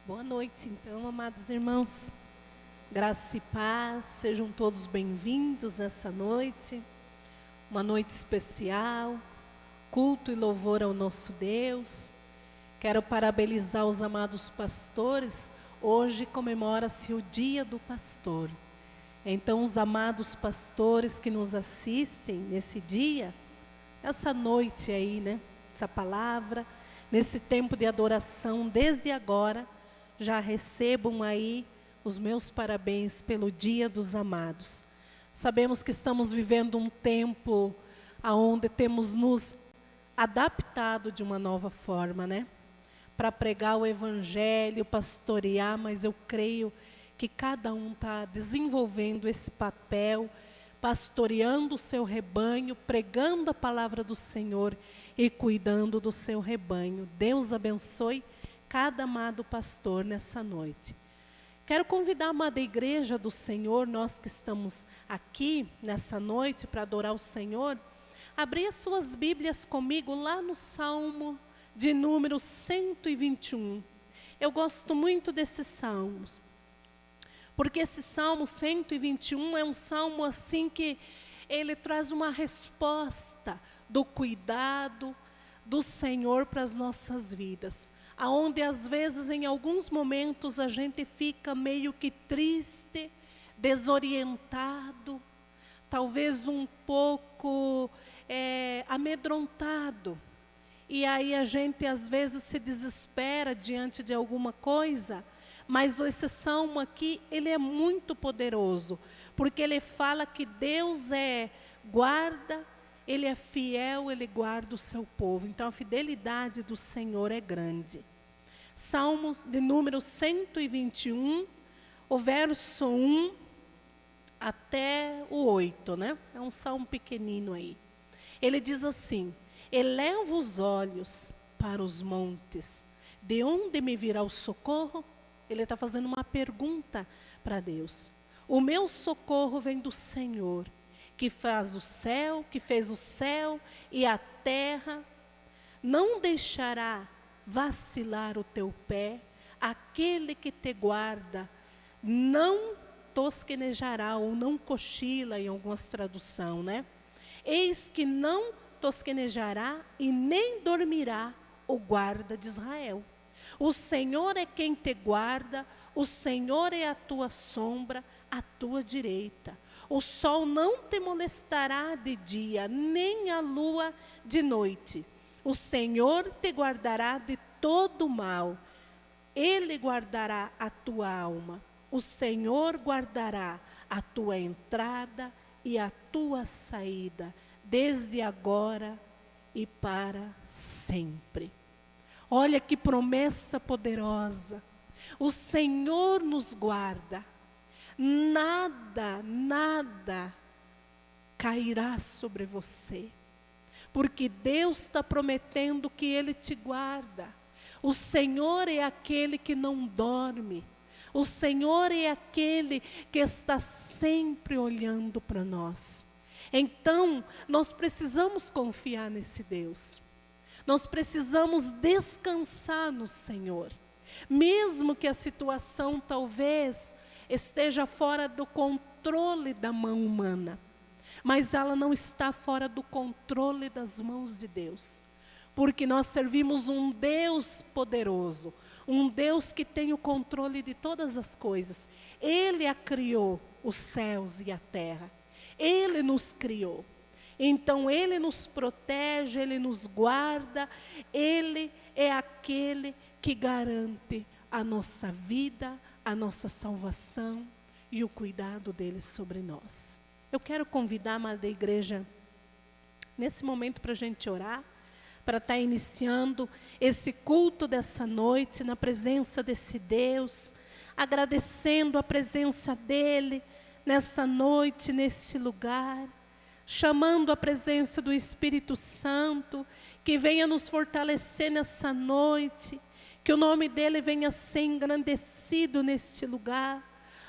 Boa noite, então, amados irmãos. Graça e paz, sejam todos bem-vindos nessa noite. Uma noite especial, culto e louvor ao nosso Deus. Quero parabenizar os amados pastores. Hoje comemora-se o Dia do Pastor. Então, os amados pastores que nos assistem nesse dia, essa noite aí, né? Essa palavra, nesse tempo de adoração, desde agora, já recebam aí os meus parabéns pelo Dia dos Amados. Sabemos que estamos vivendo um tempo onde temos nos adaptado de uma nova forma, né? Para pregar o Evangelho, pastorear, mas eu creio que cada um está desenvolvendo esse papel, pastoreando o seu rebanho, pregando a palavra do Senhor e cuidando do seu rebanho. Deus abençoe cada amado pastor nessa noite. Quero convidar a amada igreja do Senhor, nós que estamos aqui nessa noite para adorar o Senhor, abrir as suas Bíblias comigo lá no Salmo de número 121. Eu gosto muito desses salmos, porque esse Salmo 121 é um salmo assim que ele traz uma resposta do cuidado do Senhor para as nossas vidas. Aonde às vezes em alguns momentos a gente fica meio que triste, desorientado, talvez um pouco amedrontado. E aí a gente às vezes se desespera diante de alguma coisa, mas esse salmo aqui, ele é muito poderoso, porque ele fala que Deus guarda, Ele é fiel, Ele guarda o seu povo. Então a fidelidade do Senhor é grande. Salmos de número 121, o verso 1 até o 8, né? É um salmo pequenino aí. Ele diz assim: eleva os olhos para os montes, de onde me virá o socorro? Ele está fazendo uma pergunta para Deus. O meu socorro vem do Senhor, que faz o céu, que fez o céu e a terra. Não deixará vacilar o teu pé, aquele que te guarda não tosquenejará, ou não cochila em algumas traduções, né? Eis que não tosquenejará e nem dormirá o guarda de Israel. O Senhor é quem te guarda, o Senhor é a tua sombra, à tua direita. O sol não te molestará de dia, nem a lua de noite. O Senhor te guardará de todo mal. Ele guardará a tua alma. O Senhor guardará a tua entrada e a tua saída, desde agora e para sempre. Olha que promessa poderosa. O Senhor nos guarda. Nada cairá sobre você, porque Deus está prometendo que Ele te guarda. O Senhor é aquele que não dorme. O Senhor é aquele que está sempre olhando para nós. Então, nós precisamos confiar nesse Deus. Nós precisamos descansar no Senhor. Mesmo que a situação talvez esteja fora do controle da mão humana, mas ela não está fora do controle das mãos de Deus, porque nós servimos um Deus poderoso, um Deus que tem o controle de todas as coisas. Ele criou os céus e a terra, Ele nos criou. Então Ele nos protege, Ele nos guarda, Ele é aquele que garante a nossa vida, a nossa salvação e o cuidado dele sobre nós. Eu quero convidar a amada igreja, nesse momento, para a gente orar, para estar iniciando esse culto dessa noite, na presença desse Deus, agradecendo a presença dele nessa noite, nesse lugar, chamando a presença do Espírito Santo, que venha nos fortalecer nessa noite, que o nome dele venha ser engrandecido neste lugar.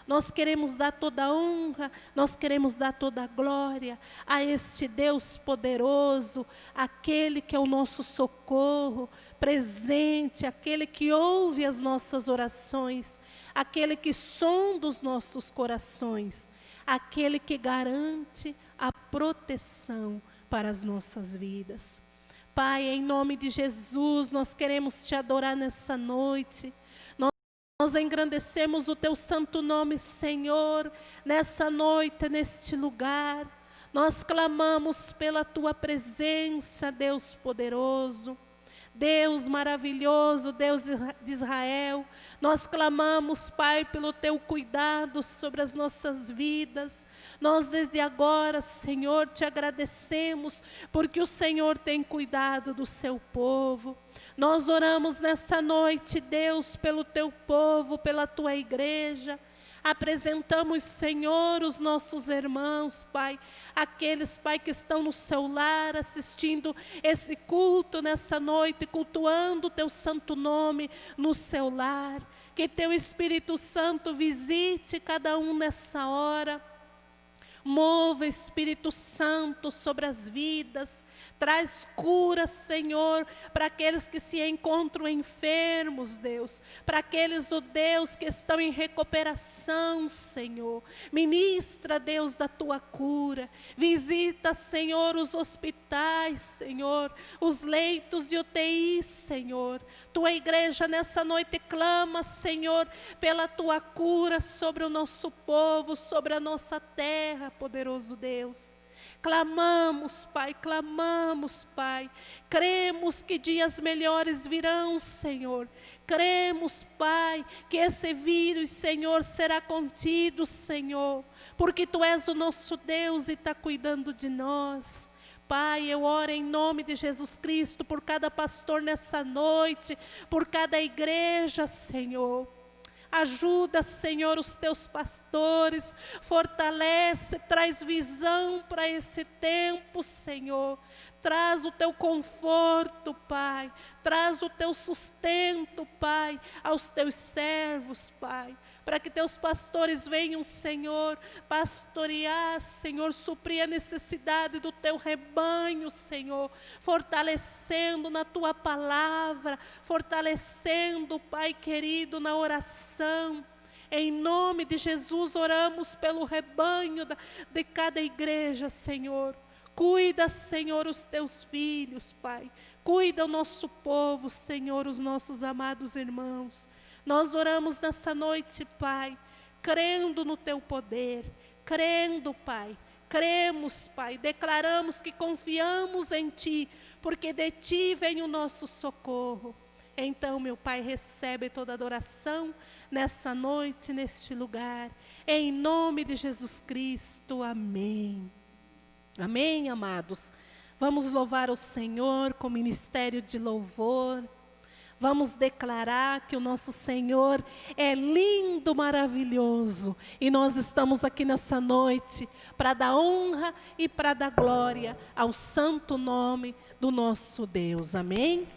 Nós queremos dar toda a honra, nós queremos dar toda a glória a este Deus poderoso, aquele que é o nosso socorro, presente, aquele que ouve as nossas orações, aquele que sonda os nossos corações, aquele que garante a proteção para as nossas vidas. Pai, em nome de Jesus, nós queremos te adorar nessa noite. Nós engrandecemos o teu santo nome, Senhor, nessa noite, neste lugar. Nós clamamos pela tua presença, Deus poderoso, Deus maravilhoso, Deus de Israel. Nós clamamos, Pai, pelo teu cuidado sobre as nossas vidas. Nós desde agora, Senhor, te agradecemos, porque o Senhor tem cuidado do seu povo. Nós oramos nessa noite, Deus, pelo teu povo, pela tua igreja. Apresentamos, Senhor, os nossos irmãos, Pai, aqueles, Pai, que estão no seu lar, assistindo esse culto nessa noite, cultuando o teu santo nome no seu lar. Que teu Espírito Santo visite cada um nessa hora. Mova, Espírito Santo, sobre as vidas. Traz cura, Senhor, para aqueles que se encontram enfermos, Deus. Para aqueles, ó Deus, que estão em recuperação, Senhor. Ministra, Deus, da tua cura. Visita, Senhor, os hospitais, Senhor. Os leitos de UTI, Senhor. Tua igreja nessa noite clama, Senhor, pela tua cura sobre o nosso povo, sobre a nossa terra, poderoso Deus. Clamamos, Pai. Cremos que dias melhores virão, Senhor. Cremos, Pai, que esse vírus, Senhor, será contido, Senhor. Porque Tu és o nosso Deus e está cuidando de nós. Pai, eu oro em nome de Jesus Cristo por cada pastor nessa noite, por cada igreja, Senhor. Ajuda, Senhor, os teus pastores, fortalece, traz visão para esse tempo, Senhor. Traz o teu conforto, Pai. Traz o teu sustento, Pai, aos teus servos, Pai. Para que teus pastores venham, Senhor, pastorear, Senhor, suprir a necessidade do teu rebanho, Senhor, fortalecendo na tua palavra, fortalecendo, Pai querido, na oração. Em nome de Jesus, oramos pelo rebanho de cada igreja, Senhor. Cuida, Senhor, os teus filhos, Pai. Cuida o nosso povo, Senhor, os nossos amados irmãos. Nós oramos nessa noite, Pai, crendo no Teu poder, crendo, Pai, cremos, Pai, declaramos que confiamos em Ti, porque de Ti vem o nosso socorro. Então, meu Pai, recebe toda adoração nessa noite, neste lugar, em nome de Jesus Cristo, amém. Amém, amados? Vamos louvar o Senhor com ministério de louvor. Vamos declarar que o nosso Senhor é lindo, maravilhoso. E nós estamos aqui nessa noite para dar honra e para dar glória ao santo nome do nosso Deus. Amém?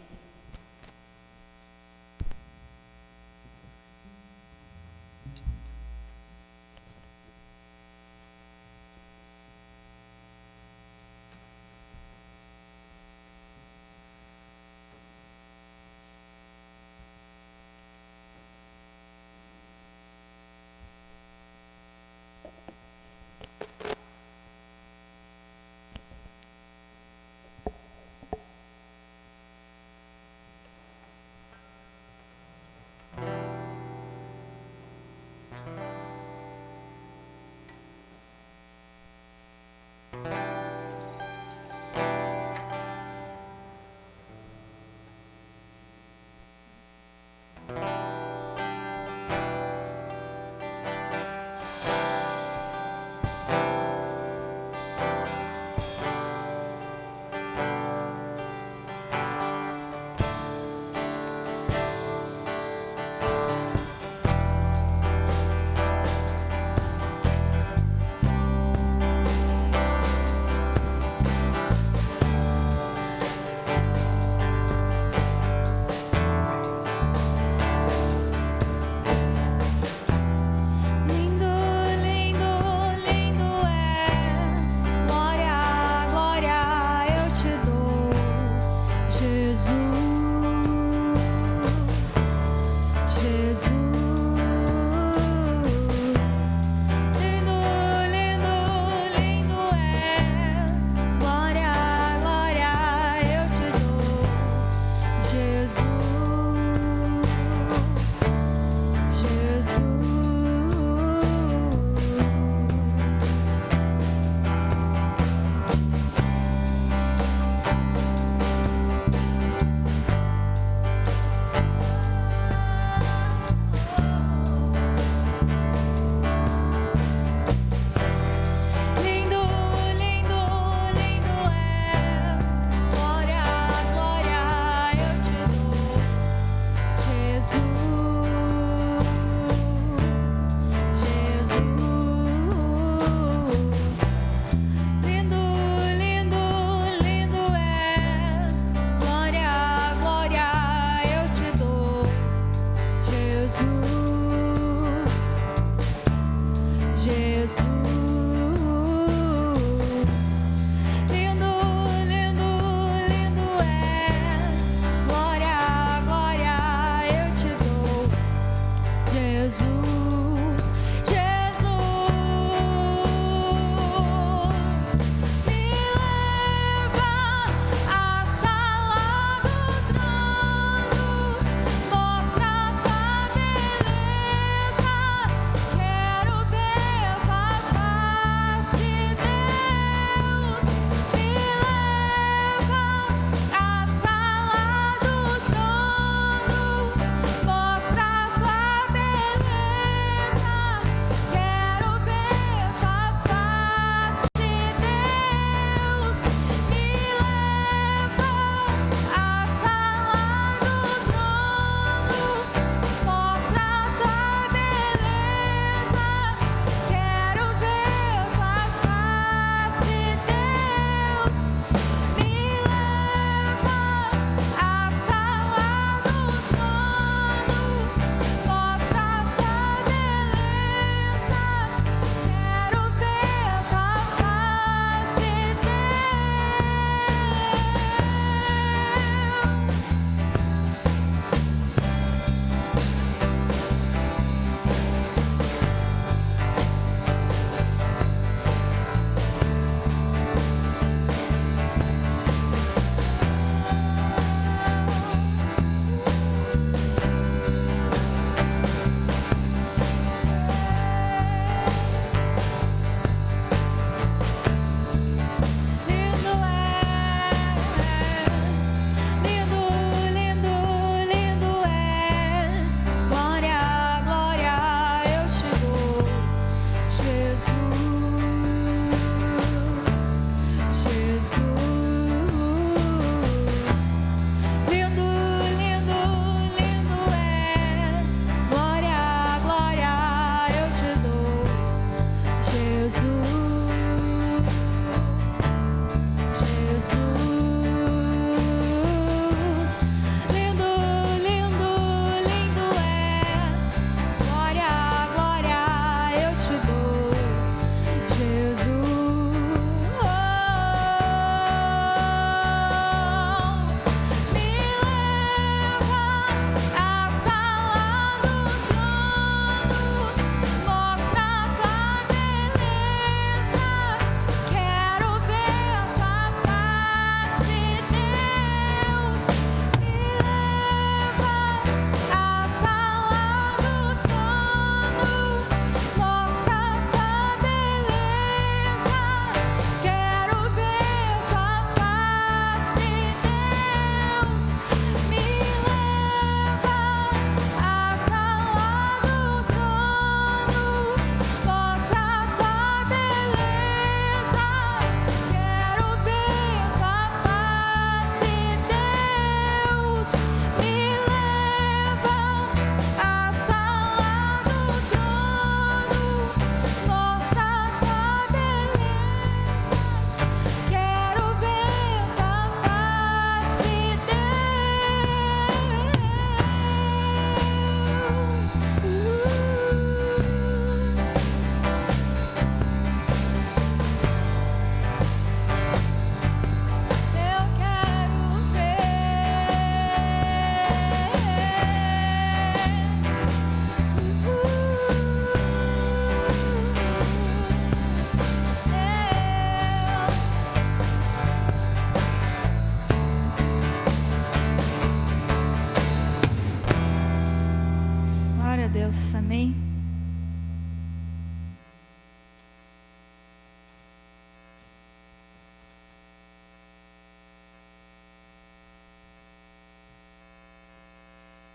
Deus. Amém?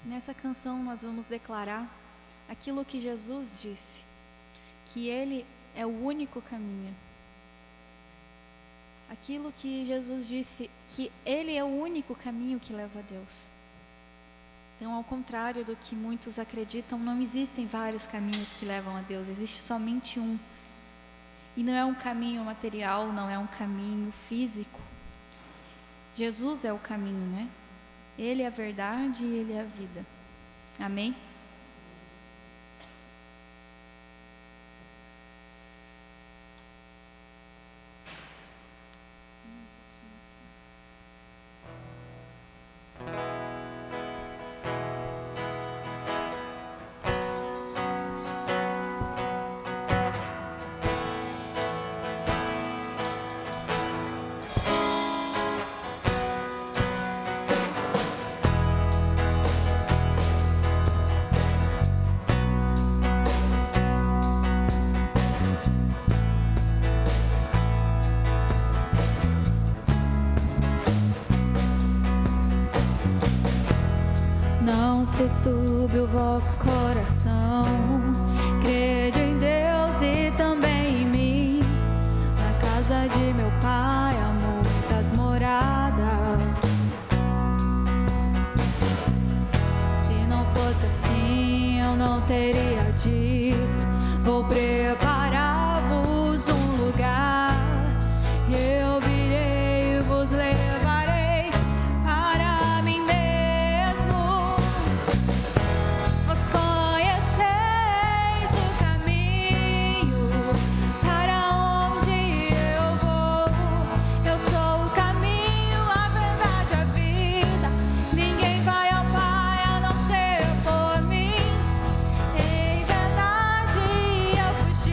Nessa canção nós vamos declarar aquilo que Jesus disse, que Ele é o único caminho. Aquilo que Jesus disse, que Ele é o único caminho que leva a Deus. Então, ao contrário do que muitos acreditam, não existem vários caminhos que levam a Deus, existe somente um. E não é um caminho material, não é um caminho físico. Jesus é o caminho, né? Ele é a verdade e Ele é a vida. Amém? Não se turbe o vosso coração, crede em Deus e também em mim. Na casa de meu Pai há muitas moradas. Se não fosse assim, eu não teria dito: vou preparar-vos um lugar. Eu virei e vos levarei para mim mesmo. Vós conheceis o caminho para onde eu vou. Eu sou o caminho, a verdade, a vida. Ninguém vai ao Pai a não ser por mim. Em verdade eu vos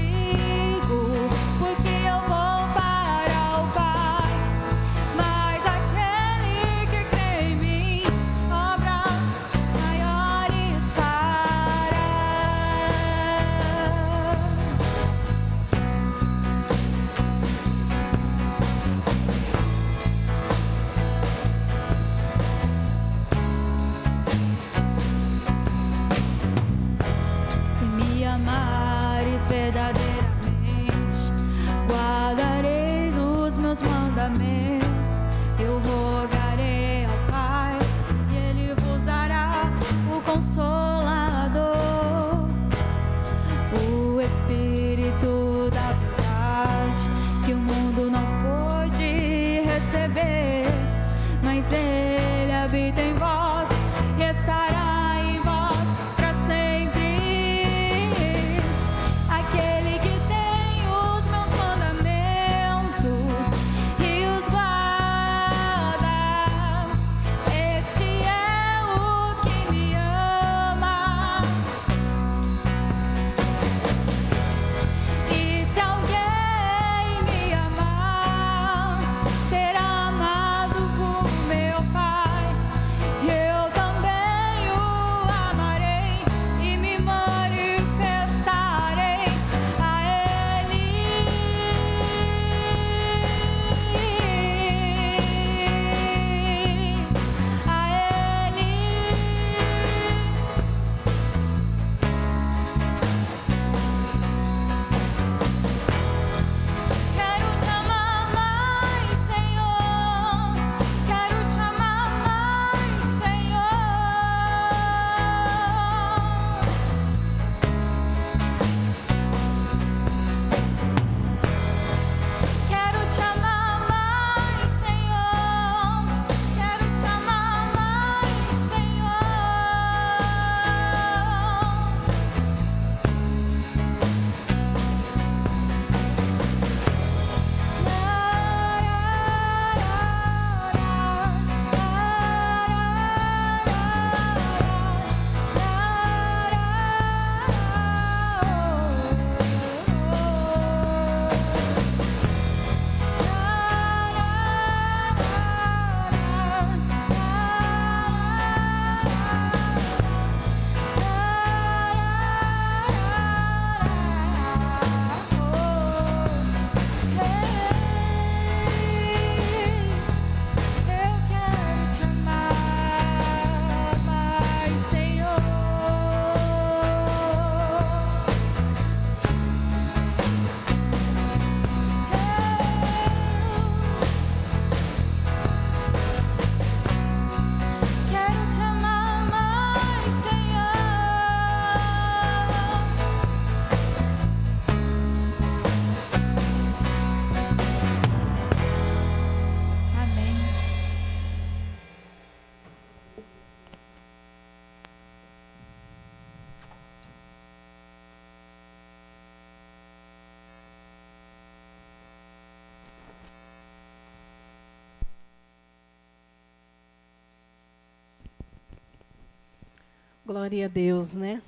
Glória a Deus, né?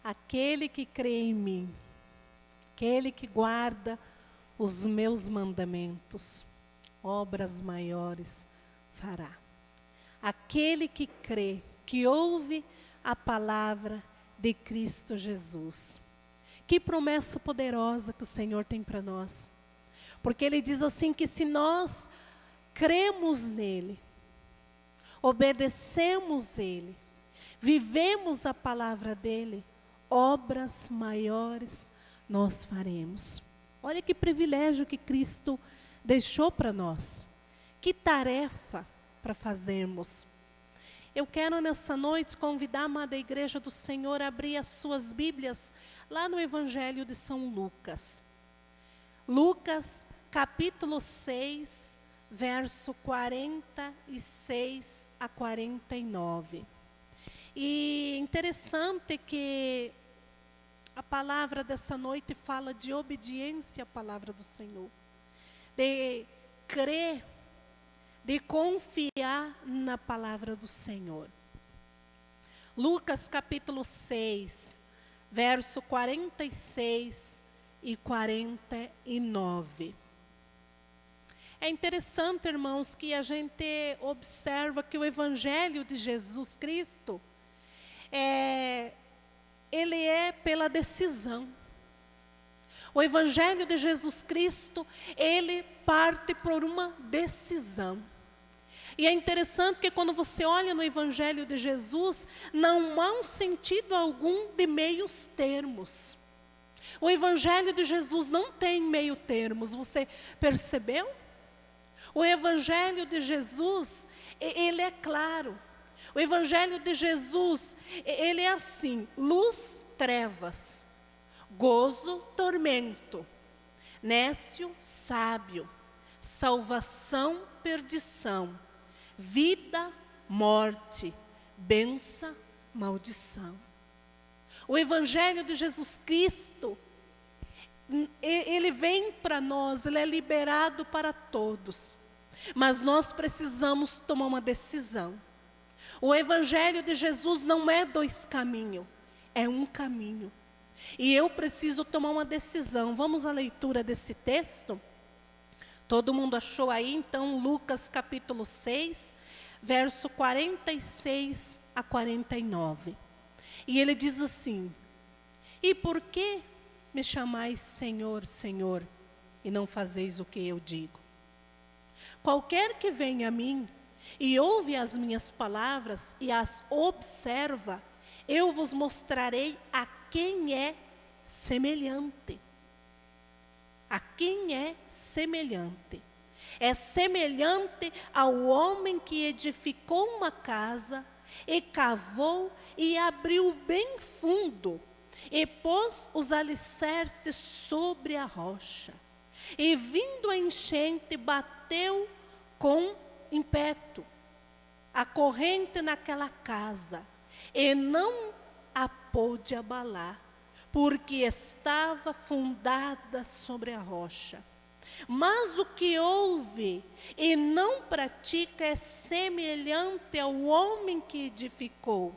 Aquele que crê em mim, aquele que guarda os meus mandamentos, obras maiores fará. Aquele que crê, que ouve a palavra de Cristo Jesus. Que promessa poderosa que o Senhor tem para nós. Porque Ele diz assim que se nós cremos nele, obedecemos Ele, vivemos a palavra dEle, obras maiores nós faremos. Olha que privilégio que Cristo deixou para nós. Que tarefa para fazermos. Eu quero nessa noite convidar a amada igreja do Senhor a abrir as suas Bíblias lá no Evangelho de São Lucas. Lucas, capítulo 6, verso 46 a 49. E interessante que a palavra dessa noite fala de obediência à palavra do Senhor. De crer, de confiar na palavra do Senhor. Lucas capítulo 6, verso 46 e 49. É interessante, irmãos, que a gente observa que o Evangelho de Jesus Cristo, ele é pela decisão. O Evangelho de Jesus Cristo, ele parte por uma decisão. E é interessante que quando você olha no Evangelho de Jesus, não há um sentido algum de meios termos. O Evangelho de Jesus não tem meio termos, você percebeu? O Evangelho de Jesus, ele é claro. O Evangelho de Jesus, ele é assim, luz, trevas, gozo, tormento, nécio, sábio, salvação, perdição, vida, morte, bênção, maldição. O Evangelho de Jesus Cristo, ele vem para nós, ele é liberado para todos. Mas nós precisamos tomar uma decisão. O Evangelho de Jesus não é dois caminhos, é um caminho. E eu preciso tomar uma decisão. Vamos à leitura desse texto? Todo mundo achou aí? Então, Lucas capítulo 6, verso 46 a 49. E ele diz assim: E por que me chamais Senhor, Senhor, e não fazeis o que eu digo? Qualquer que venha a mim e ouve as minhas palavras e as observa, eu vos mostrarei a quem é semelhante. A quem é semelhante? É semelhante ao homem que edificou uma casa e cavou e abriu bem fundo e pôs os alicerces sobre a rocha. E vindo a enchente, bateu com ímpeto a corrente naquela casa, e não a pôde abalar, porque estava fundada sobre a rocha. Mas o que ouve e não pratica é semelhante ao homem que edificou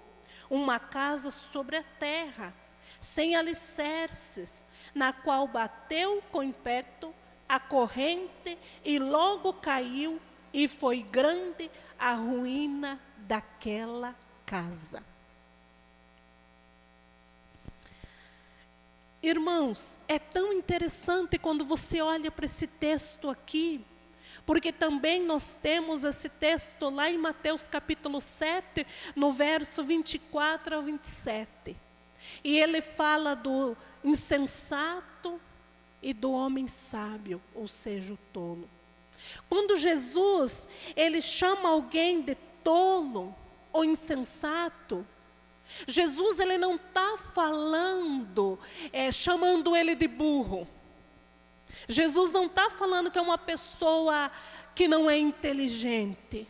uma casa sobre a terra, sem alicerces, na qual bateu com ímpeto a corrente e logo caiu, e foi grande a ruína daquela casa. Irmãos, é tão interessante quando você olha para esse texto aqui, porque também nós temos esse texto lá em Mateus capítulo 7, no verso 24 ao 27. E ele fala do insensato e do homem sábio, ou seja, o tolo. Quando Jesus, ele chama alguém de tolo ou insensato, Jesus, ele não está falando, chamando ele de burro. Jesus não está falando que é uma pessoa que não é inteligente.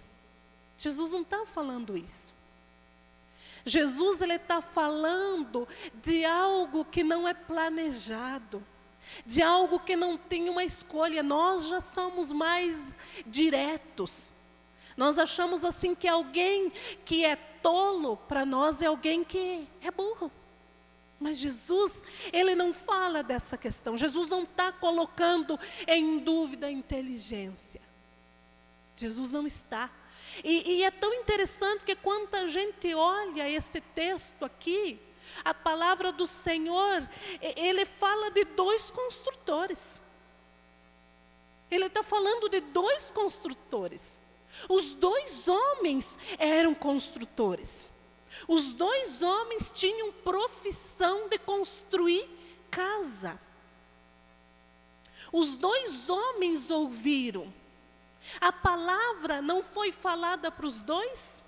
Jesus não está falando isso. Jesus, ele está falando de algo que não é planejado, de algo que não tem uma escolha. Nós já somos mais diretos. Nós achamos assim que alguém que é tolo, para nós é alguém que é burro. Mas Jesus, Ele não fala dessa questão. Jesus não está colocando em dúvida a inteligência. Jesus não está. E é tão interessante que quando a gente olha esse texto aqui, a palavra do Senhor, Ele fala de dois construtores. Ele está falando de dois construtores. Os dois homens eram construtores. Os dois homens tinham profissão de construir casa. Os dois homens ouviram. A palavra não foi falada para os dois?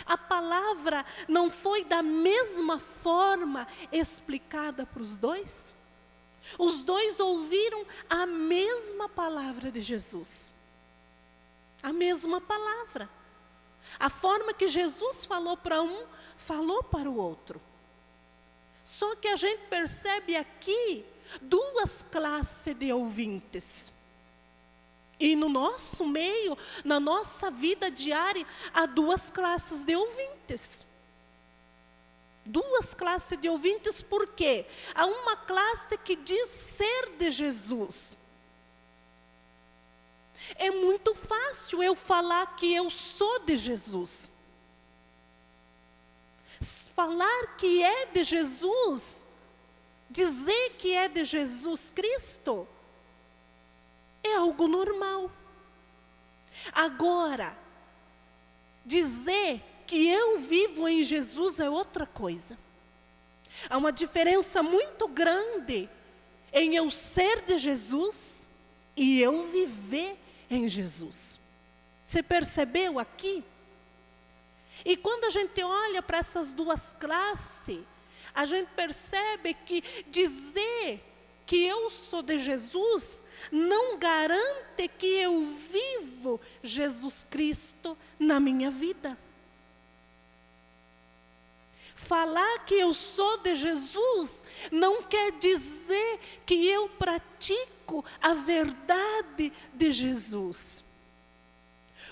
A palavra não foi da mesma forma explicada para os dois? Os dois ouviram a mesma palavra de Jesus. A mesma palavra. A forma que Jesus falou para um, falou para o outro. Só que a gente percebe aqui duas classes de ouvintes. E no nosso meio, na nossa vida diária, há duas classes de ouvintes. Duas classes de ouvintes, por quê? Há uma classe que diz ser de Jesus. É muito fácil eu falar que eu sou de Jesus. Falar que é de Jesus, dizer que é de Jesus Cristo, é algo normal. Agora, dizer que eu vivo em Jesus é outra coisa. Há uma diferença muito grande em eu ser de Jesus e eu viver em Jesus. Você percebeu aqui? E quando a gente olha para essas duas classes, a gente percebe que dizer que eu sou de Jesus não garante que eu vivo Jesus Cristo na minha vida. Falar que eu sou de Jesus não quer dizer que eu pratico a verdade de Jesus.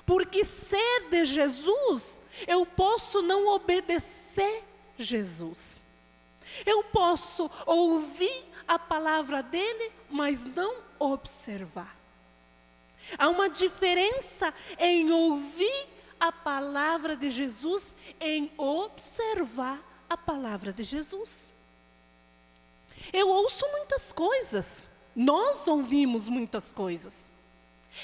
Porque ser de Jesus, eu posso não obedecer Jesus. Eu posso ouvir a palavra dele, mas não observar. Há uma diferença em ouvir a palavra de Jesus, em observar a palavra de Jesus. Eu ouço muitas coisas, nós ouvimos muitas coisas.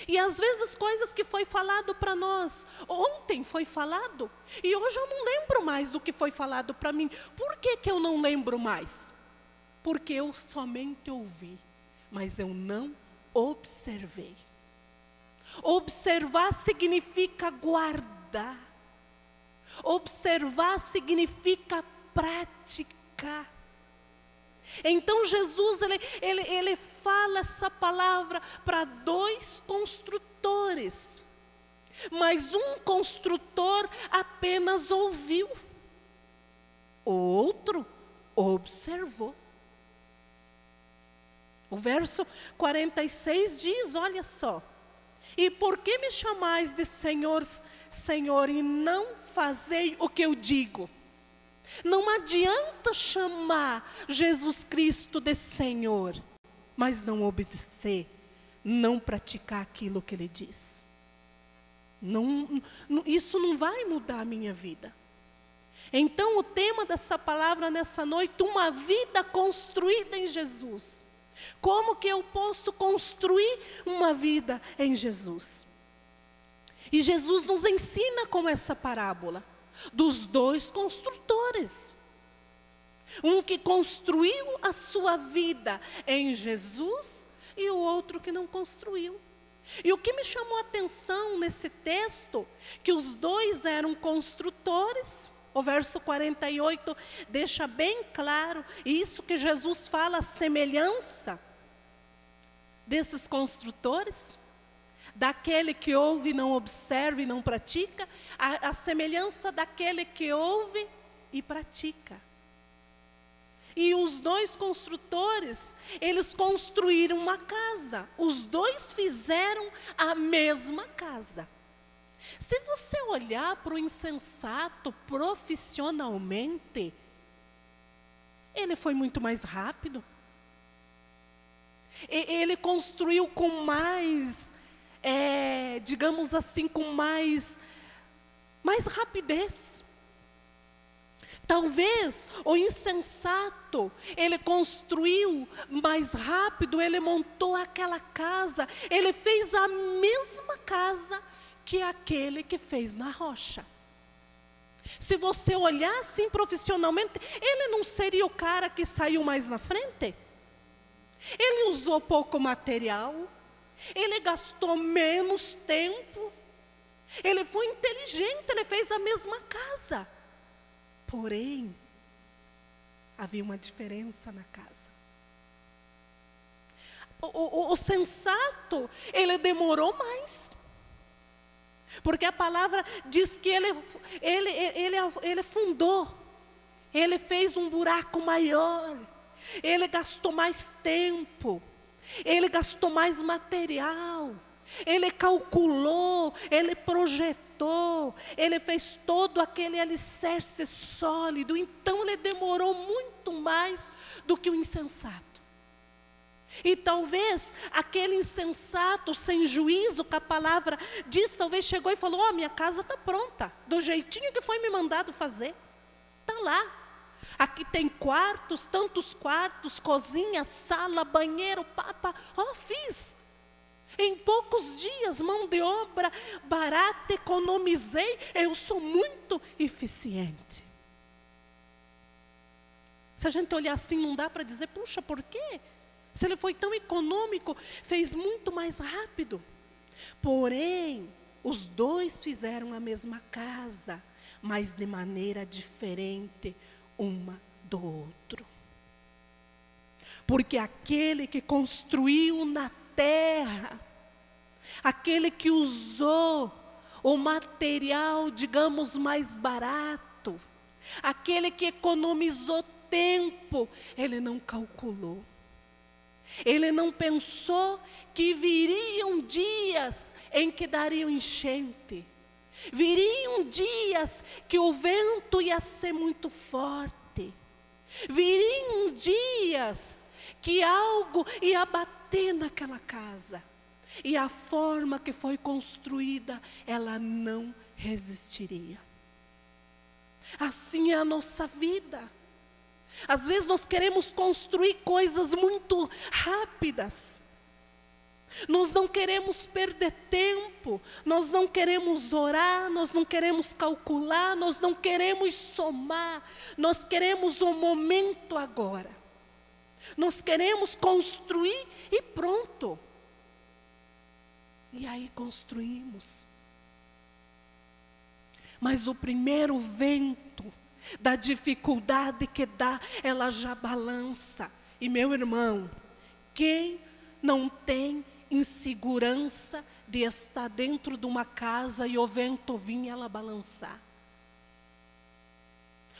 E às vezes coisas que foi falado para nós, ontem foi falado, e hoje eu não lembro mais do que foi falado para mim. Por que eu não lembro mais? Porque eu somente ouvi, mas eu não observei. Observar significa guardar. Observar significa praticar. Então Jesus, ele fala essa palavra para dois construtores. Mas um construtor apenas ouviu. O outro observou. O verso 46 diz, olha só. E por que me chamais de Senhor, Senhor, e não fazei o que eu digo? Não adianta chamar Jesus Cristo de Senhor, mas não obedecer, não praticar aquilo que Ele diz. Isso não vai mudar a minha vida. Então o tema dessa palavra nessa noite, uma vida construída em Jesus. Como que eu posso construir uma vida em Jesus? E Jesus nos ensina com essa parábola dos dois construtores. Um que construiu a sua vida em Jesus e o outro que não construiu. E o que me chamou a atenção nesse texto, que os dois eram construtores. O verso 48 deixa bem claro isso que Jesus fala, a semelhança desses construtores, daquele que ouve e não observa e não pratica, a semelhança daquele que ouve e pratica. E os dois construtores, eles construíram uma casa, os dois fizeram a mesma casa. Se você olhar para o insensato profissionalmente, ele foi muito mais rápido. Ele construiu com mais, digamos assim, com mais rapidez. Talvez o insensato, ele construiu mais rápido, ele montou aquela casa, ele fez a mesma casa que aquele que fez na rocha. Se você olhar assim profissionalmente, ele não seria o cara que saiu mais na frente? Ele usou pouco material, ele gastou menos tempo, ele foi inteligente, ele fez a mesma casa. Porém, havia uma diferença na casa. O sensato, ele demorou mais. Porque a palavra diz que ele fundou, ele fez um buraco maior, ele gastou mais tempo, ele gastou mais material, ele calculou, ele projetou, ele fez todo aquele alicerce sólido. Então ele demorou muito mais do que o insensato. E talvez aquele insensato, sem juízo, que a palavra diz, talvez chegou e falou: minha casa está pronta, do jeitinho que foi me mandado fazer. Está lá. Aqui tem quartos, tantos quartos, cozinha, sala, banheiro, fiz. Em poucos dias, mão de obra barata, economizei, eu sou muito eficiente. Se a gente olhar assim, não dá para dizer: puxa, por quê? Se ele foi tão econômico, fez muito mais rápido. Porém, os dois fizeram a mesma casa, mas de maneira diferente uma do outro. Porque aquele que construiu na terra, aquele que usou o material, digamos, mais barato, aquele que economizou tempo, ele não calculou. Ele não pensou que viriam dias em que dariam enchente. Viriam dias que o vento ia ser muito forte. Viriam dias que algo ia bater naquela casa. E a forma que foi construída, ela não resistiria. Assim é a nossa vida. Às vezes nós queremos construir coisas muito rápidas. Nós não queremos perder tempo. Nós não queremos orar. Nós não queremos calcular. Nós não queremos somar. Nós queremos o momento agora. Nós queremos construir e pronto. E aí construímos. Mas o primeiro vento da dificuldade que dá, ela já balança. E meu irmão, quem não tem insegurança de estar dentro de uma casa e o vento vir e ela balançar?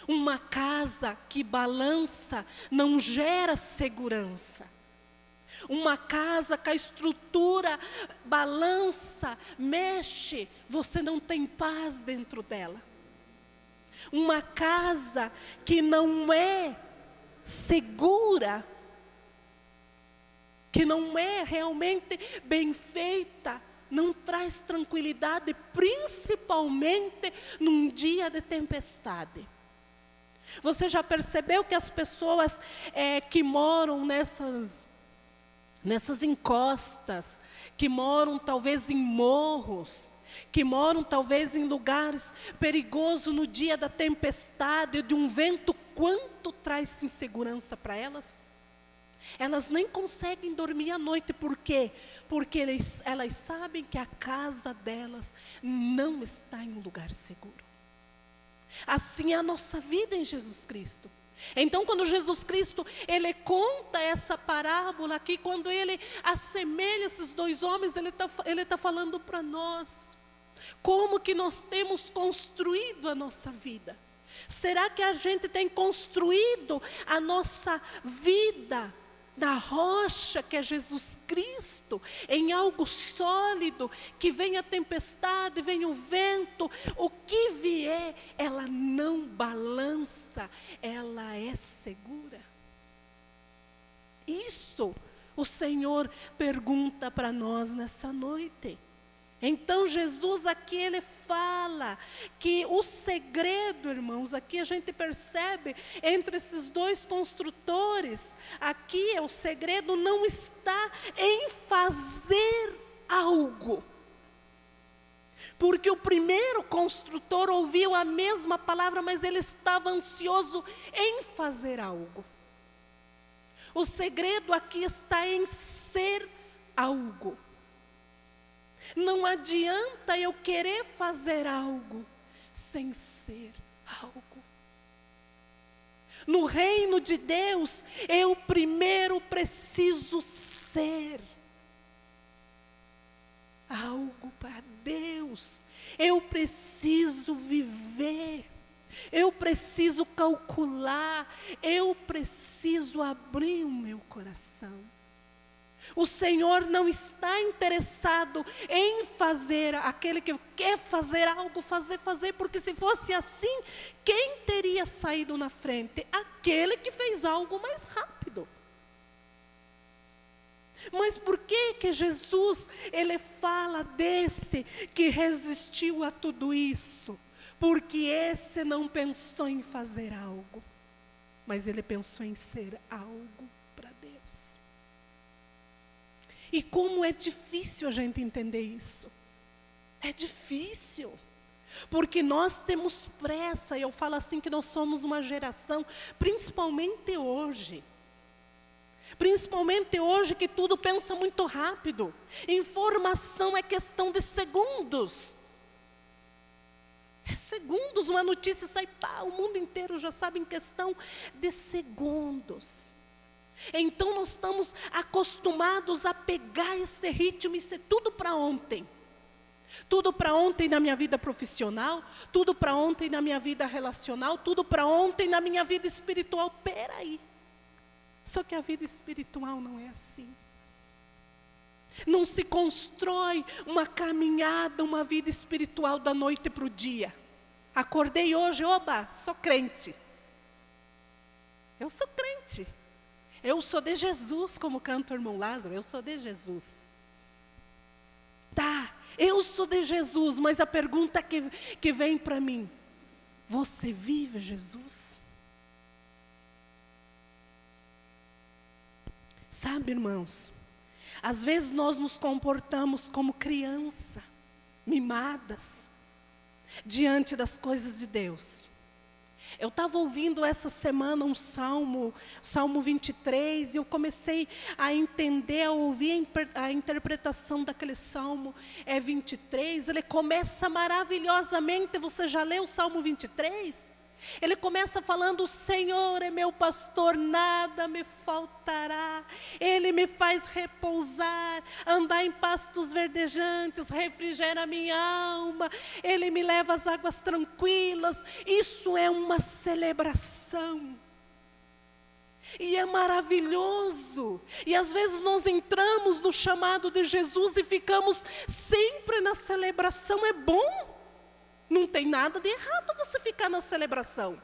Uma casa que balança não gera segurança. Uma casa que a estrutura balança, mexe, você não tem paz dentro dela. Uma casa que não é segura, que não é realmente bem feita, não traz tranquilidade, principalmente num dia de tempestade. Você já percebeu que as pessoas que moram nessas encostas, que moram talvez em morros, que moram talvez em lugares perigosos no dia da tempestade, de um vento, quanto traz insegurança para elas? Elas nem conseguem dormir à noite. Por quê? Porque elas sabem que a casa delas não está em um lugar seguro. Assim é a nossa vida em Jesus Cristo. Então, quando Jesus Cristo, ele conta essa parábola aqui, quando ele assemelha esses dois homens, ele tá falando para nós, como que nós temos construído a nossa vida. Será que a gente tem construído a nossa vida na rocha que é Jesus Cristo, em algo sólido, que vem a tempestade, vem o vento, o que vier, ela não balança, ela é segura. Isso o Senhor pergunta para nós nessa noite. Então Jesus aqui ele fala que o segredo, irmãos, aqui a gente percebe entre esses dois construtores, aqui o segredo não está em fazer algo. Porque o primeiro construtor ouviu a mesma palavra, mas ele estava ansioso em fazer algo. O segredo aqui está em ser algo. Não adianta eu querer fazer algo sem ser algo. No reino de Deus, eu primeiro preciso ser algo para Deus. Eu preciso viver. Eu preciso calcular. Eu preciso abrir o meu coração. O Senhor não está interessado em fazer, aquele que quer fazer algo, fazer, porque se fosse assim, quem teria saído na frente? Aquele que fez algo mais rápido. Mas por que Jesus, ele fala desse que resistiu a tudo isso? Porque esse não pensou em fazer algo, mas ele pensou em ser algo para Deus. E como é difícil a gente entender isso. É difícil. Porque nós temos pressa, e eu falo assim que nós somos uma geração, principalmente hoje que tudo pensa muito rápido. Informação é questão de segundos. É segundos, uma notícia sai, o mundo inteiro já sabe em questão de segundos. Então nós estamos acostumados a pegar esse ritmo e ser tudo para ontem. Tudo para ontem na minha vida profissional, tudo para ontem na minha vida relacional, tudo para ontem na minha vida espiritual. Peraí. Só que a vida espiritual não é assim. Não se constrói uma caminhada, uma vida espiritual da noite para o dia. Acordei hoje, oba, sou crente. Eu sou crente. Eu sou de Jesus, como canta o irmão Lázaro, eu sou de Jesus. Tá, eu sou de Jesus, mas a pergunta que vem para mim, você vive Jesus? Sabe, irmãos, às vezes nós nos comportamos como criança, mimadas, diante das coisas de Deus. Eu estava ouvindo essa semana um Salmo 23, e eu comecei a entender, a ouvir a interpretação daquele Salmo 23. Ele começa maravilhosamente, você já leu o Salmo 23? Ele começa falando, o Senhor é meu pastor, nada me faltará. Ele me faz repousar, andar em pastos verdejantes, refrigera a minha alma. Ele me leva às águas tranquilas. Isso é uma celebração. E é maravilhoso. E às vezes nós entramos no chamado de Jesus e ficamos sempre na celebração. É bom. Não tem nada de errado você ficar na celebração.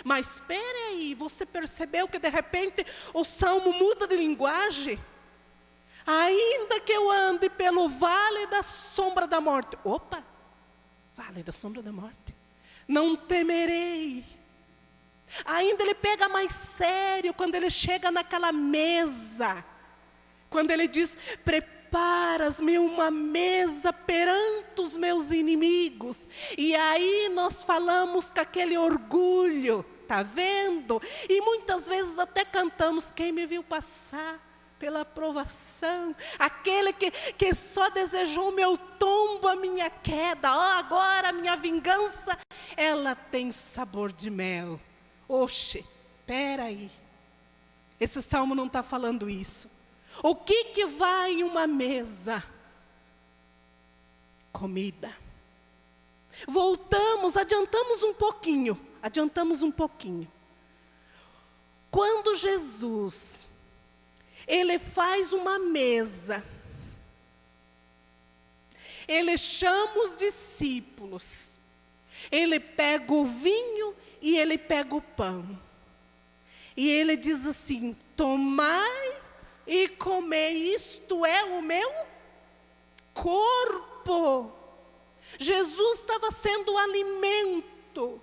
Mas espere aí, você percebeu que de repente o salmo muda de linguagem? Ainda que eu ande pelo vale da sombra da morte. Opa, vale da sombra da morte. Não temerei. Ainda ele pega mais sério quando ele chega naquela mesa. Quando ele diz, preparas-me uma mesa perante os meus inimigos. E aí nós falamos com aquele orgulho, tá vendo? E muitas vezes até cantamos, quem me viu passar pela provação, aquele que só desejou o meu tombo, a minha queda, agora a minha vingança, ela tem sabor de mel. Oxe, peraí, esse salmo não está falando isso. O que vai em uma mesa? Comida. Voltamos, adiantamos um pouquinho. Quando Jesus Ele faz uma mesa. Ele chama os discípulos. Ele pega o vinho e ele pega o pão. E ele diz assim: tomai e comei, isto é o meu corpo. Jesus estava sendo o alimento.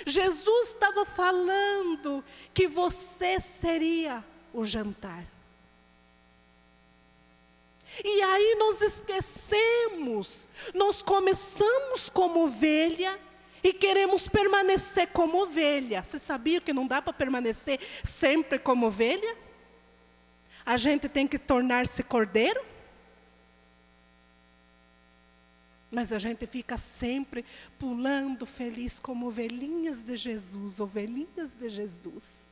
Jesus estava falando que você seria o jantar. E aí nós esquecemos, nós começamos como ovelha e queremos permanecer como ovelha. Você sabia que não dá para permanecer sempre como ovelha? A gente tem que tornar-se cordeiro. Mas a gente fica sempre pulando feliz como ovelhinhas de Jesus, ovelhinhas de Jesus.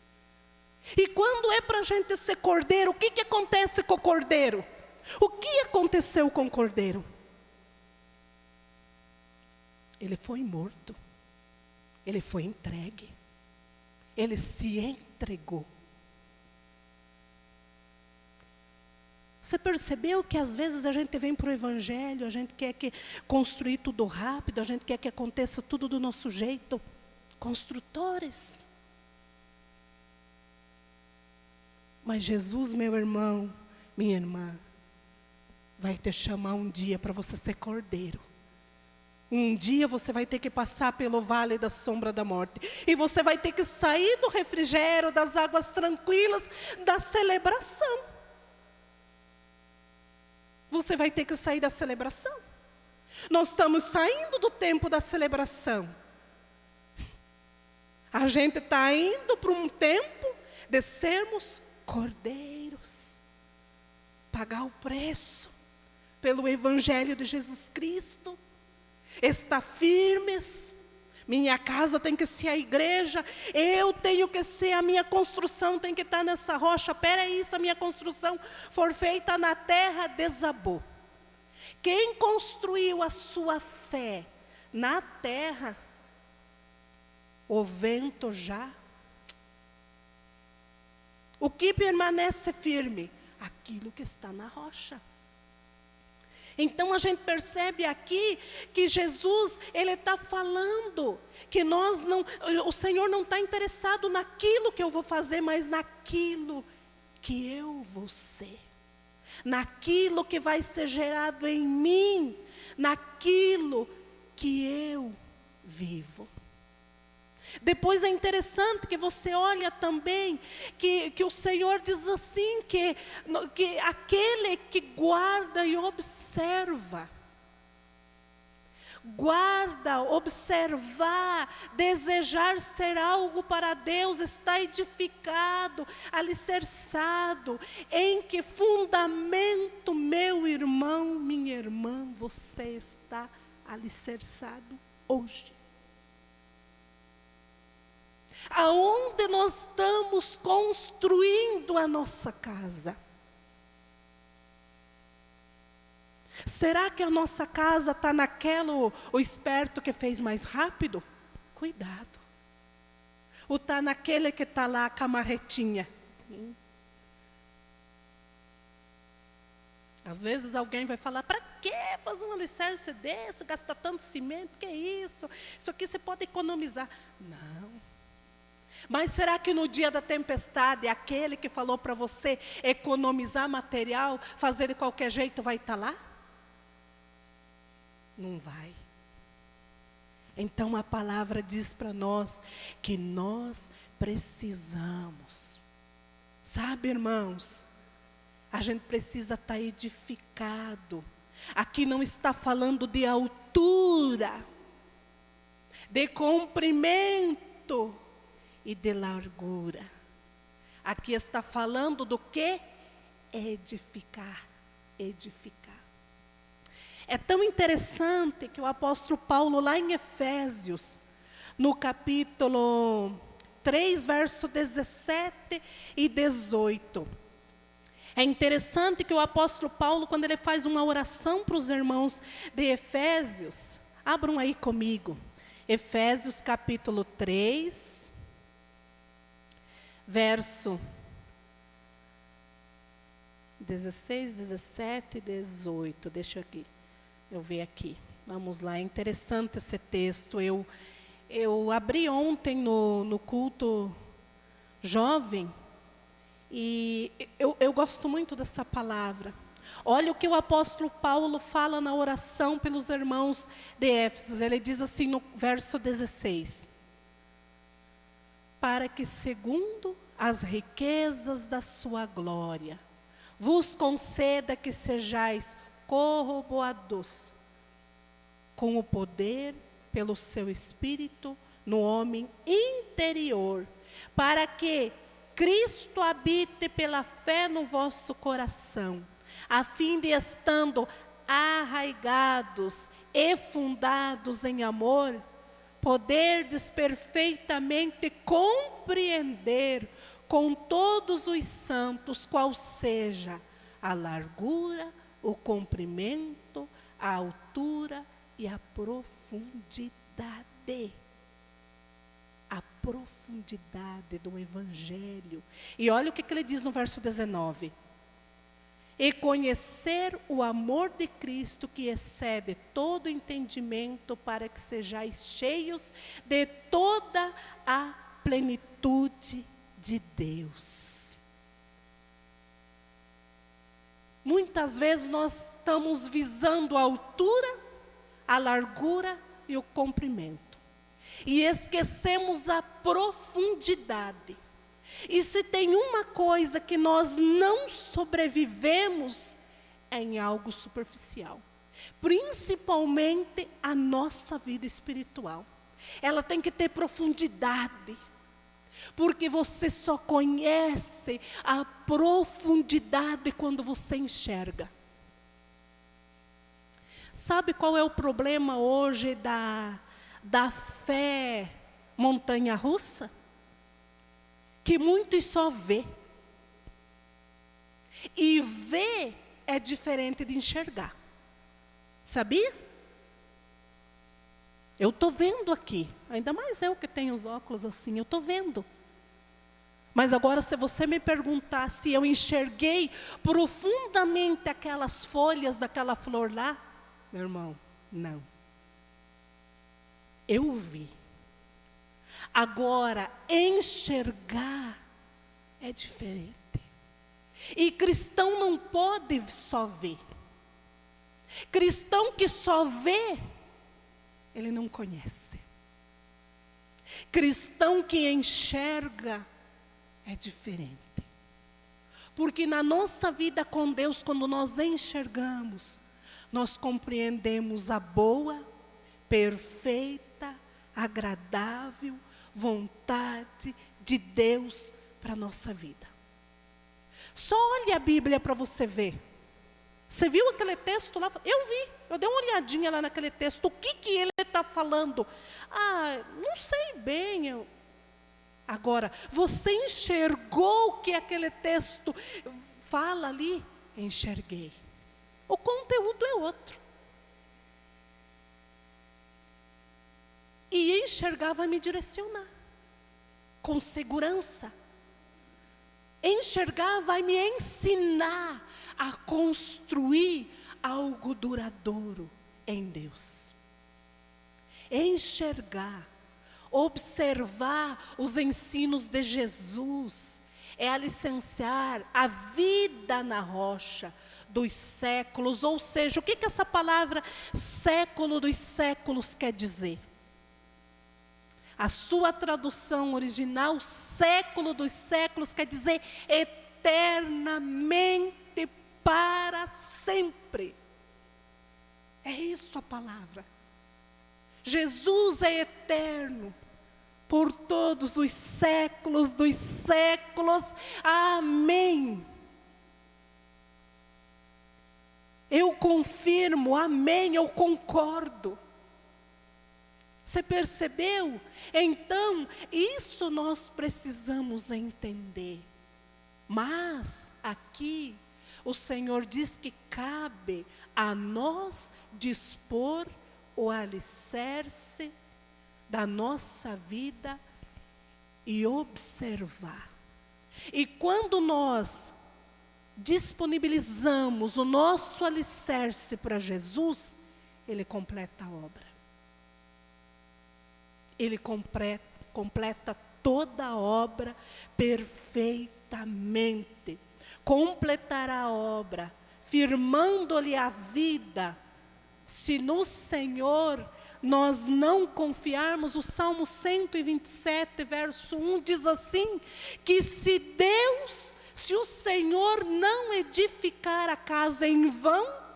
E quando é para a gente ser cordeiro, o que acontece com o cordeiro? O que aconteceu com o cordeiro? Ele foi morto. Ele foi entregue. Ele se entregou. Você percebeu que às vezes a gente vem para o Evangelho, a gente quer construir tudo rápido, a gente quer que aconteça tudo do nosso jeito? Construtores. Mas Jesus, meu irmão, minha irmã, vai te chamar um dia para você ser cordeiro. Um dia você vai ter que passar pelo vale da sombra da morte. E você vai ter que sair do refrigério, das águas tranquilas, da celebração. Você vai ter que sair da celebração. Nós estamos saindo do tempo da celebração. A gente está indo para um tempo de sermos cordeiros. Pagar o preço pelo Evangelho de Jesus Cristo. Estar firmes. Minha casa tem que ser a igreja, eu tenho que ser, a minha construção tem que estar nessa rocha. Peraí, se a minha construção for feita na terra, desabou. Quem construiu a sua fé na terra, o vento já. O que permanece firme? Aquilo que está na rocha. Então a gente percebe aqui que Jesus, Ele está falando que o Senhor não está interessado naquilo que eu vou fazer, mas naquilo que eu vou ser. Naquilo que vai ser gerado em mim, naquilo que eu vivo. Depois é interessante que você olha também que o Senhor diz assim, que aquele que guarda e observa. Guarda, observar, desejar ser algo para Deus, está edificado, alicerçado. Em que fundamento, meu irmão, minha irmã, você está alicerçado hoje? Aonde nós estamos construindo a nossa casa? Será que a nossa casa está o esperto que fez mais rápido? Cuidado. Ou está naquele que está lá com a marretinha? Às vezes alguém vai falar: para que fazer um alicerce desse, gastar tanto cimento? Que isso? Isso aqui você pode economizar. Não. Mas será que no dia da tempestade, aquele que falou para você economizar material, fazer de qualquer jeito, vai estar lá? Não vai. Então a palavra diz para nós que nós precisamos. Sabe, irmãos, a gente precisa estar edificado. Aqui não está falando de altura, de comprimento e de largura. Aqui está falando do que? Edificar, edificar. É tão interessante que o apóstolo Paulo, lá em Efésios, no capítulo 3, verso 17 e 18. É interessante que o apóstolo Paulo, quando ele faz uma oração para os irmãos de Efésios, abram aí comigo, Efésios capítulo 3, verso 16, 17, 18. Deixa eu ver aqui. Vamos lá, é interessante esse texto. Eu abri ontem no culto jovem e eu gosto muito dessa palavra. Olha o que o apóstolo Paulo fala na oração pelos irmãos de Éfeso. Ele diz assim no verso 16: para que segundo as riquezas da sua glória, vos conceda que sejais corroborados com o poder pelo seu Espírito no homem interior, para que Cristo habite pela fé no vosso coração, a fim de, estando arraigados e fundados em amor, poderdes perfeitamente compreender com todos os santos qual seja a largura, o comprimento, a altura e a profundidade. A profundidade do Evangelho. E olha o que ele diz no verso 19. E conhecer o amor de Cristo que excede todo entendimento, para que sejais cheios de toda a plenitude de Deus. Muitas vezes nós estamos visando a altura, a largura e o comprimento. E esquecemos a profundidade. E se tem uma coisa que nós não sobrevivemos, é em algo superficial. Principalmente a nossa vida espiritual. Ela tem que ter profundidade. Porque você só conhece a profundidade quando você enxerga. Sabe qual é o problema hoje da fé montanha-russa? Que muitos só vê. E ver é diferente de enxergar. Sabia? Eu estou vendo aqui. Ainda mais eu que tenho os óculos assim, eu estou vendo. Mas agora, se você me perguntar se eu enxerguei profundamente aquelas folhas daquela flor lá, meu irmão, não. Eu vi. Agora, enxergar é diferente. E cristão não pode só ver. Cristão que só vê, ele não conhece. Cristão que enxerga é diferente. Porque na nossa vida com Deus, quando nós enxergamos, nós compreendemos a boa, perfeita, agradável vontade de Deus para a nossa vida. Só olhe a Bíblia para você ver. Você viu aquele texto lá? Eu vi, eu dei uma olhadinha lá naquele texto. O que ele está falando? Não sei bem. Agora, você enxergou o que aquele texto fala ali? Enxerguei. O conteúdo é outro. E enxergar vai me direcionar. Com segurança. Enxergar vai me ensinar a construir algo duradouro em Deus. Enxergar, observar os ensinos de Jesus, é alicerçar a vida na rocha dos séculos. Ou seja, o que essa palavra século dos séculos quer dizer? A sua tradução original, século dos séculos, quer dizer eternamente, para sempre. É isso a palavra. Jesus é eterno, por todos os séculos dos séculos. Amém. Eu confirmo, amém, eu concordo. Você percebeu? Então, isso nós precisamos entender. Mas, aqui, o Senhor diz que cabe a nós dispor o alicerce da nossa vida e observar. E quando nós disponibilizamos o nosso alicerce para Jesus, Ele completa a obra. Ele completa toda a obra perfeitamente. Completará a obra, firmando-lhe a vida. Se no Senhor nós não confiarmos, o Salmo 127, verso 1 diz assim, que se o Senhor não edificar a casa, em vão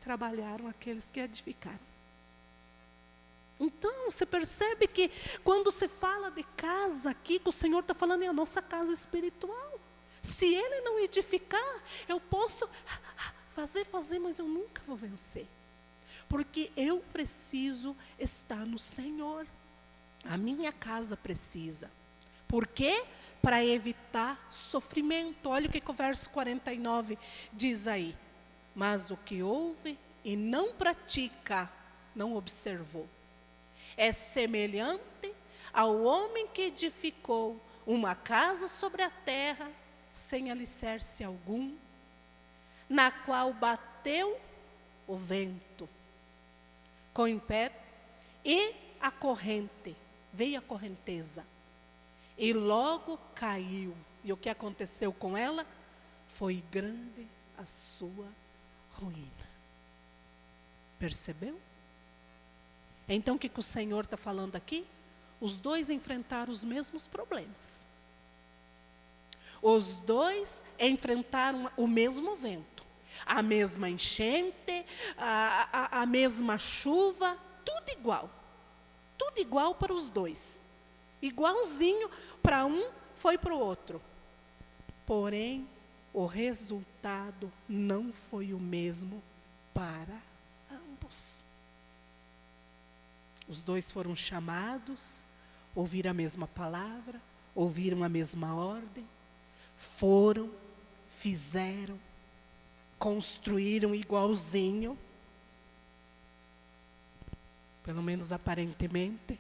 trabalharam aqueles que edificaram. Então, você percebe que quando se fala de casa aqui, que o Senhor está falando em a nossa casa espiritual. Se Ele não edificar, eu posso fazer, mas eu nunca vou vencer. Porque eu preciso estar no Senhor. A minha casa precisa. Por quê? Para evitar sofrimento. Olha o que o verso 49 diz aí. Mas o que ouve e não pratica, não observou. É semelhante ao homem que edificou uma casa sobre a terra, sem alicerce algum, na qual bateu o vento com impeto e a corrente, veio a correnteza, e logo caiu. E o que aconteceu com ela? Foi grande a sua ruína. Percebeu? Então o que o Senhor está falando aqui? Os dois enfrentaram os mesmos problemas. Os dois enfrentaram o mesmo vento, a mesma enchente, a mesma chuva, tudo igual. Tudo igual para os dois. Igualzinho para um, foi para o outro. Porém, o resultado não foi o mesmo para ambos. Os dois foram chamados, ouviram a mesma palavra, ouviram a mesma ordem, foram, fizeram, construíram igualzinho, pelo menos aparentemente,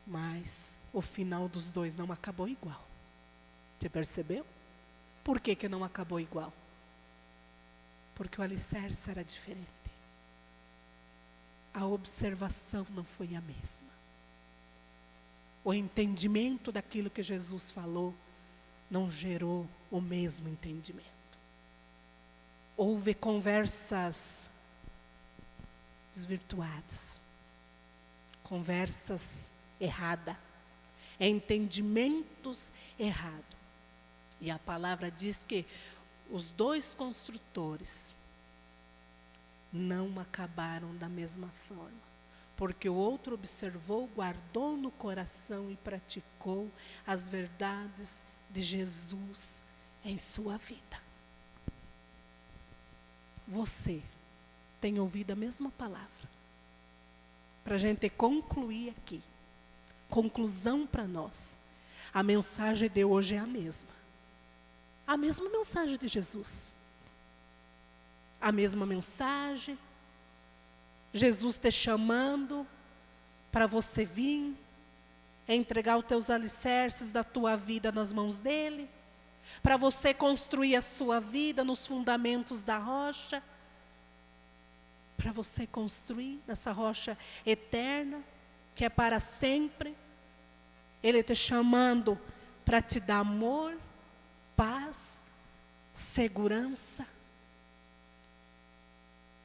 mas o final dos dois não acabou igual. Você percebeu? Por que não acabou igual? Porque o alicerce era diferente. A observação não foi a mesma. O entendimento daquilo que Jesus falou não gerou o mesmo entendimento. Houve conversas desvirtuadas, conversas erradas, entendimentos errados. E a palavra diz que os dois construtores não acabaram da mesma forma, porque o outro observou, guardou no coração e praticou as verdades de Jesus em sua vida. Você tem ouvido a mesma palavra? Para a gente concluir aqui, conclusão para nós, a mensagem de hoje é a mesma mensagem de Jesus. A mesma mensagem, Jesus te chamando para você vir, entregar os teus alicerces da tua vida nas mãos dele, para você construir a sua vida nos fundamentos da rocha, para você construir nessa rocha eterna, que é para sempre. Ele te chamando para te dar amor, paz, segurança.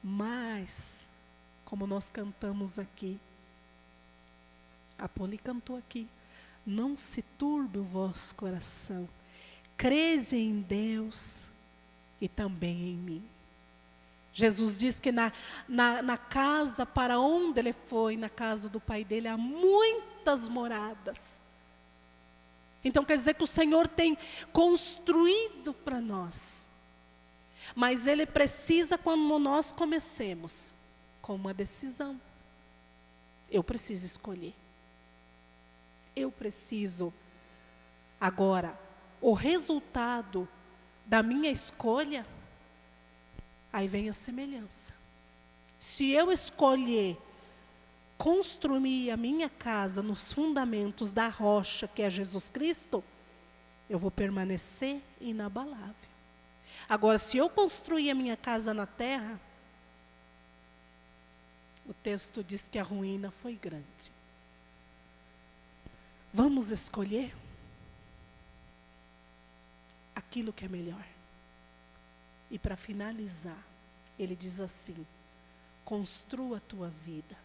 Mas, como nós cantamos aqui, a Poli cantou aqui, não se turbe o vosso coração, crede em Deus e também em mim. Jesus diz que na casa para onde ele foi, na casa do pai dele, há muitas moradas. Então quer dizer que o Senhor tem construído para nós. Mas Ele precisa, quando nós comecemos, com uma decisão. Eu preciso escolher. Eu preciso. Agora, o resultado da minha escolha, aí vem a semelhança. Se eu escolher construir a minha casa nos fundamentos da rocha, que é Jesus Cristo, eu vou permanecer inabalável. Agora, se eu construir a minha casa na terra, o texto diz que a ruína foi grande. Vamos escolher aquilo que é melhor. E para finalizar, ele diz assim: construa a tua vida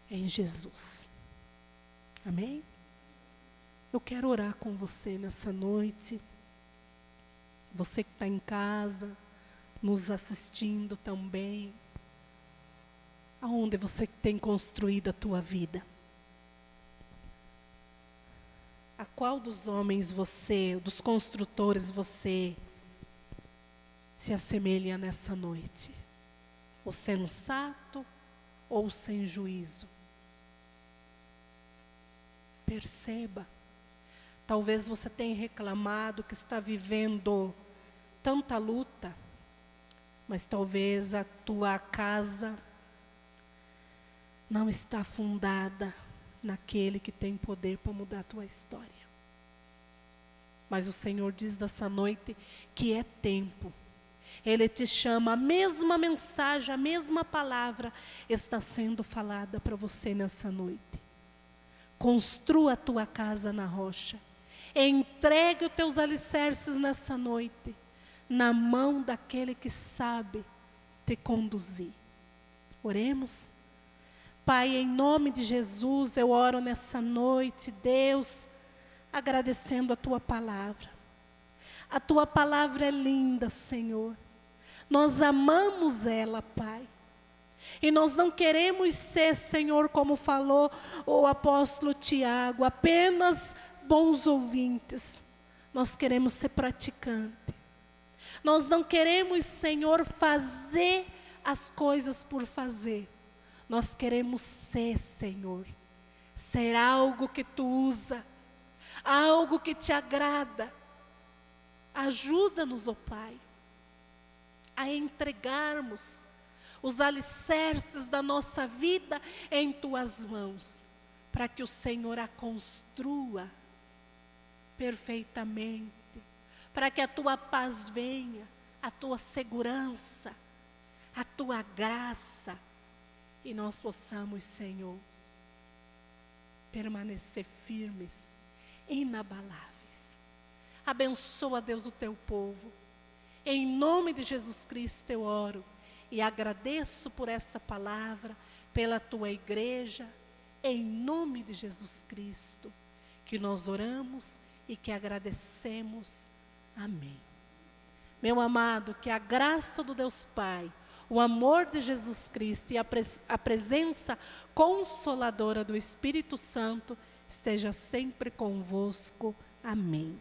em Jesus. Amém? Eu quero orar com você nessa noite. Você que está em casa, nos assistindo também. Aonde você tem construído a tua vida? A qual dos homens você, dos construtores você se assemelha nessa noite? O sensato ou o sem juízo? Perceba. Talvez você tenha reclamado que está vivendo tanta luta, mas talvez a tua casa não está fundada naquele que tem poder para mudar a tua história. Mas o Senhor diz nessa noite que é tempo. Ele te chama, a mesma mensagem, a mesma palavra está sendo falada para você nessa noite. Construa a tua casa na rocha. Entregue os teus alicerces nessa noite na mão daquele que sabe te conduzir. Oremos. Pai, em nome de Jesus, eu oro nessa noite, Deus, agradecendo a Tua palavra. A Tua palavra é linda, Senhor. Nós amamos ela, Pai. E nós não queremos ser, Senhor, como falou o apóstolo Tiago, apenas bons ouvintes. Nós queremos ser praticantes. Nós não queremos, Senhor, fazer as coisas por fazer. Nós queremos ser, Senhor, ser algo que Tu usa, algo que Te agrada. Ajuda-nos, ó Pai, a entregarmos os alicerces da nossa vida em Tuas mãos, para que o Senhor a construa perfeitamente, para que a Tua paz venha, a Tua segurança, a Tua graça, e nós possamos, Senhor, permanecer firmes, inabaláveis. Abençoa, Deus, o Teu povo. Em nome de Jesus Cristo eu oro e agradeço por essa palavra, pela Tua igreja, em nome de Jesus Cristo, que nós oramos e que agradecemos. Amém. Meu amado, que a graça do Deus Pai, o amor de Jesus Cristo e a presença consoladora do Espírito Santo esteja sempre convosco. Amém.